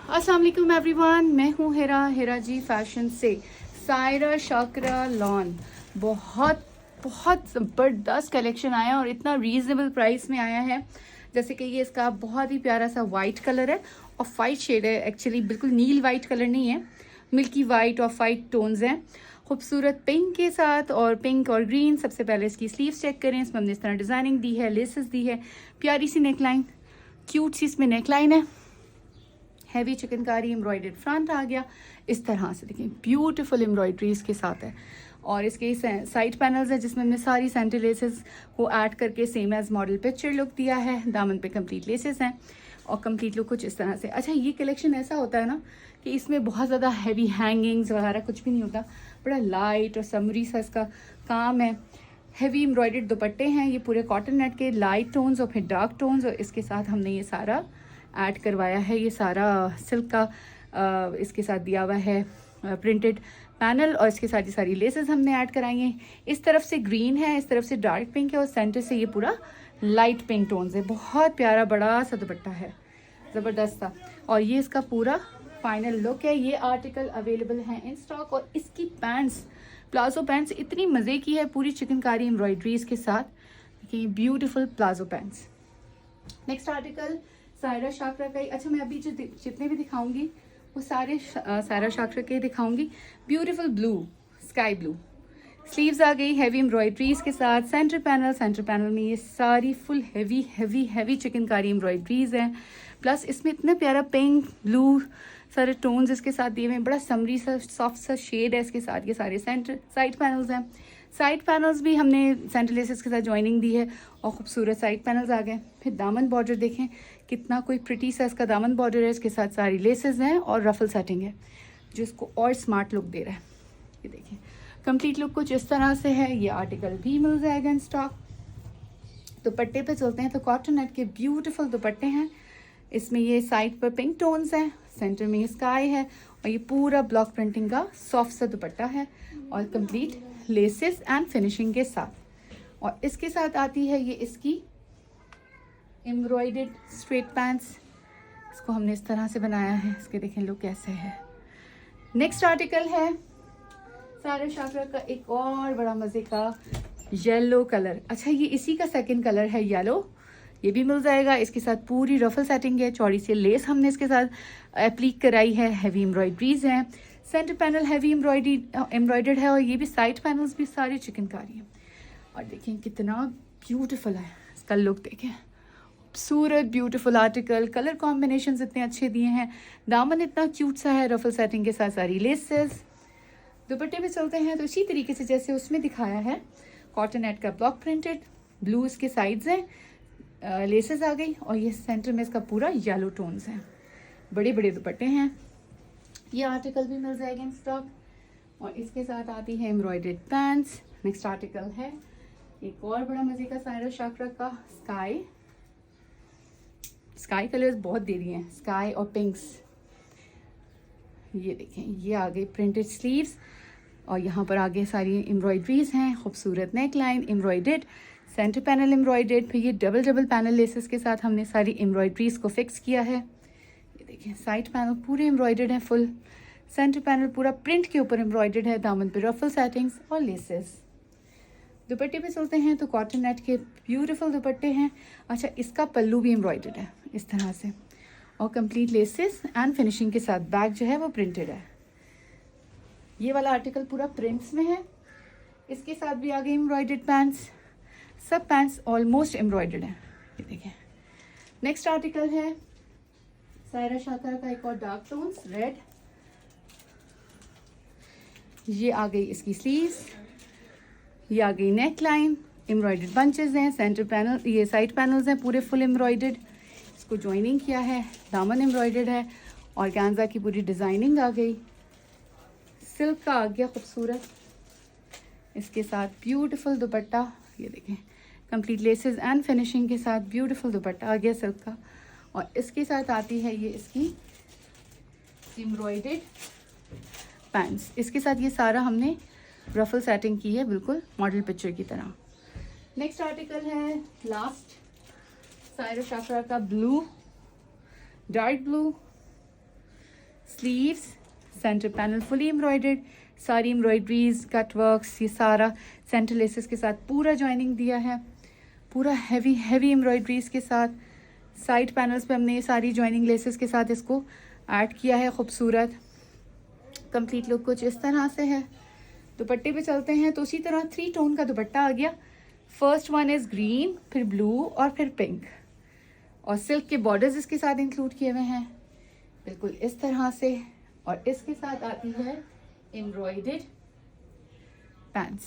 अस्सलाम वालेकुम एवरीवन, मैं हूँ हेरा जी फैशन से। सायरा शाकरा लॉन बहुत बहुत ज़बरदस्त कलेक्शन आया और इतना रीज़नेबल प्राइस में आया है। जैसे कि ये इसका बहुत ही प्यारा सा वाइट कलर है और वाइट शेड है। एक्चुअली बिल्कुल नील वाइट कलर नहीं है, मिल्की वाइट और वाइट टोन्स हैं। खूबसूरत पिंक के साथ और पिंक और ग्रीन। सबसे पहले इसकी स्लीव्स चेक करें। इसमें हमने इस तरह डिज़ाइनिंग दी है, लेसेस दी है, प्यारी सी नेकलाइन, क्यूट सी इसमें नेकलाइन है। हैवी चिकनकारी एम्ब्रॉयडर्ड फ्रंट आ गया इस तरह से, देखिए ब्यूटीफुल एम्ब्रॉयडरी इसके साथ है। और इसके साइड पैनल्स है जिसमें हमने सारी सेंटर लेसेस को ऐड करके same as model picture look दिया है। दामन पे कंप्लीट लेसेस हैं और कंप्लीट लुक कुछ इस तरह से। अच्छा, ये कलेक्शन ऐसा होता है ना कि इसमें बहुत ज़्यादा हैवी हैंगिंग्स वगैरह कुछ भी नहीं होता, बड़ा लाइट और समरी सा इसका काम है। हैवी एम्ब्रॉयडर्ड दुपट्टे हैं, ये पूरे कॉटन नेट के लाइट टोन्स और फिर डार्क टोन्स, और इसके साथ हमने ये सारा ऐड करवाया है। ये सारा सिल्क का इसके साथ दिया हुआ है प्रिंटेड पैनल, और इसके साथ ये सारी लेसेस हमने ऐड कराई हैं। इस तरफ से ग्रीन है, इस तरफ से डार्क पिंक है और सेंटर से ये पूरा लाइट पिंक टोन्स है। बहुत प्यारा बड़ा सा दुपट्टा है, ज़बरदस्त था। और ये इसका पूरा फाइनल लुक है। ये आर्टिकल अवेलेबल है इन स्टॉक। और इसकी पैंट्स, प्लाजो पैंट्स इतनी मज़े की है, पूरी चिकनकारी एम्ब्रॉयडरीज के साथ। देखिए beautiful palazzo pants. Next article Saira Shakra का ही। अच्छा, मैं अभी जितने भी दिखाऊंगी वो सारे सायरा शाकरा के दिखाऊंगी। Beautiful blue, sky blue sleeves आ गई हैवी एम्ब्रॉयडरीज के साथ। सेंटर पैनल में ये सारी full heavy heavy heavy chikankari embroideries हैं। प्लस इसमें इतना प्यारा पिंक ब्लू सारे टोन्स इसके साथ दिए हुए हैं। बड़ा समरी सा सॉफ्ट सा शेड है इसके साथ। ये सारे सेंटर साइड पैनल्स हैं। साइड पैनल्स भी हमने सेंटर लेसेस के साथ ज्वाइनिंग दी है और खूबसूरत साइड पैनल्स आ गए। फिर दामन बॉर्डर देखें कितना कोई प्रिटी सा इसका दामन बॉर्डर है। इसके साथ सारी लेसेस हैं और रफल सेटिंग है जो इसको और स्मार्ट लुक दे रहा है। ये देखिए कंप्लीट लुक कुछ इस तरह से है। ये आर्टिकल भी मिल जाएगा इन स्टॉक। दुपट्टे पे चलते हैं तो कॉटन नेट के ब्यूटीफुल दुपट्टे हैं। इसमें ये साइड पर पिंक टोन्स हैं, सेंटर में स्काई है और ये पूरा ब्लॉक प्रिंटिंग का सॉफ्ट सा दुपट्टा है और कंप्लीट लेसेस एंड फिनिशिंग के साथ। और इसके साथ आती है ये इसकी एम्ब्रॉयडर्ड स्ट्रेट पैंट्स। इसको हमने इस तरह से बनाया है। इसके देखें लुक कैसे है। नेक्स्ट आर्टिकल है सायरा शाकरा का एक और बड़ा मज़े का येलो कलर। अच्छा, ये इसी का सेकंड कलर है येलो। ये भी मिल जाएगा। इसके साथ पूरी रफल सेटिंग है, चौड़ी सी लेस हमने इसके साथ एप्लीक कराई है, हैवी एम्ब्रॉयडरीज हैं। सेंटर पैनल हैवी एम्ब्रॉयडर्ड है और ये भी साइड पैनल्स भी सारे चिकनकारी हैं। और देखें कितना ब्यूटीफुल है इसका लुक। देखें खूबसूरत ब्यूटीफुल आर्टिकल, कलर कॉम्बिनेशंस इतने अच्छे दिए हैं, दामन इतना क्यूट सा है, रफल सेटिंग के साथ सारी लेसेस। दुपट्टे पे चलते हैं तो इसी तरीके से जैसे उसमें दिखाया है, कॉटन नेट का ब्लॉक प्रिंटेड, ब्लू इसके साइड्स हैं, लेसेस आ गई और ये सेंटर में इसका पूरा येलो टोन्स हैं। बड़े बड़े दुपट्टे हैं। ये आर्टिकल भी मिल जाएगा इन स्टॉक। और इसके साथ आती है एम्ब्रॉयडर्ड पैंट्स। नेक्स्ट आर्टिकल है एक और बड़ा मजे का सायरा शाकरा का स्काई कलर्स बहुत दे दिए हैं, स्काई और पिंक्स। ये देखें ये आ गई प्रिंटेड स्लीव्स और यहाँ पर आगे सारी एम्ब्रॉयडरीज हैं। खूबसूरत neck line embroidered, centre panel embroidered. फिर ये डबल पैनल लेसेस के साथ हमने सारी एम्ब्रॉयडरीज को फिक्स किया है। ये देखिए साइड पैनल पूरे एम्ब्रॉयडर्ड है फुल। सेंटर पैनल पूरा प्रिंट के ऊपर एम्ब्रॉयडर्ड है, दामन पे रफल सेटिंग्स और लेसेस। दुपट्टे पे चलते हैं तो कॉटन नेट के ब्यूटीफुल दुपट्टे हैं। अच्छा, इसका पल्लू भी एम्ब्रॉयडर्ड है इस तरह से और कंप्लीट लेसेस एंड फिनिशिंग के साथ। बैक जो है वो प्रिंटेड है। ये वाला आर्टिकल पूरा प्रिंट्स में है। इसके साथ भी आ गए एम्ब्रॉयडर्ड पैंट्स। सब पैंट्स ऑलमोस्ट एम्ब्रॉयडर्ड हैं। ये देखें नेक्स्ट आर्टिकल है सायरा शाकरा का एक और डार्क टोन्स रेड। ये आ गई इसकी स्लीव्स, ये आ गई नेक लाइन, एम्ब्रॉयडर्ड बंचेस हैं, सेंटर पैनल ये साइड पैनल्स हैं पूरे फुल एम्ब्रॉयडर्ड। इसको ज्वाइनिंग किया है, दामन एम्ब्रॉयडर्ड है और गांजा की पूरी डिज़ाइनिंग आ गई। सिल्क का आ गया खूबसूरत, इसके साथ ब्यूटीफुल दुपट्टा। ये देखें कंप्लीट लेसेस एंड फिनिशिंग के साथ ब्यूटीफुल दुपट्टा आ गया सिल्क का। और इसके साथ आती है ये इसकी एम्ब्रॉयडर्ड पैंट्स। इसके साथ ये सारा हमने रफल सेटिंग की है बिल्कुल मॉडल पिक्चर की तरह। नेक्स्ट आर्टिकल है लास्ट सायरा शाकरा का blue, dark blue, sleeves, centre panel fully embroidered, सारी एम्ब्रॉयडरीज, कट वर्क्स, ये सारा सेंटर लेसेस के साथ पूरा ज्वाइनिंग दिया है, पूरा हैवी हैवी एम्ब्रॉयडरीज के साथ। साइड पैनल्स पे हमने ये सारी ज्वाइनिंग लेसेस के साथ इसको ऐड किया है खूबसूरत। कंप्लीट लुक कुछ इस तरह से है। दुपट्टे पे चलते हैं तो उसी तरह 3 टोन का दुपट्टा आ गया। फर्स्ट वन इज़ ग्रीन, फिर ब्लू और फिर पिंक, और सिल्क के बॉर्डर्स इसके साथ इंक्लूड किए हुए हैं बिल्कुल इस तरह से। और इसके साथ आती है एम्ब्रॉयडर्ड पैंट्स।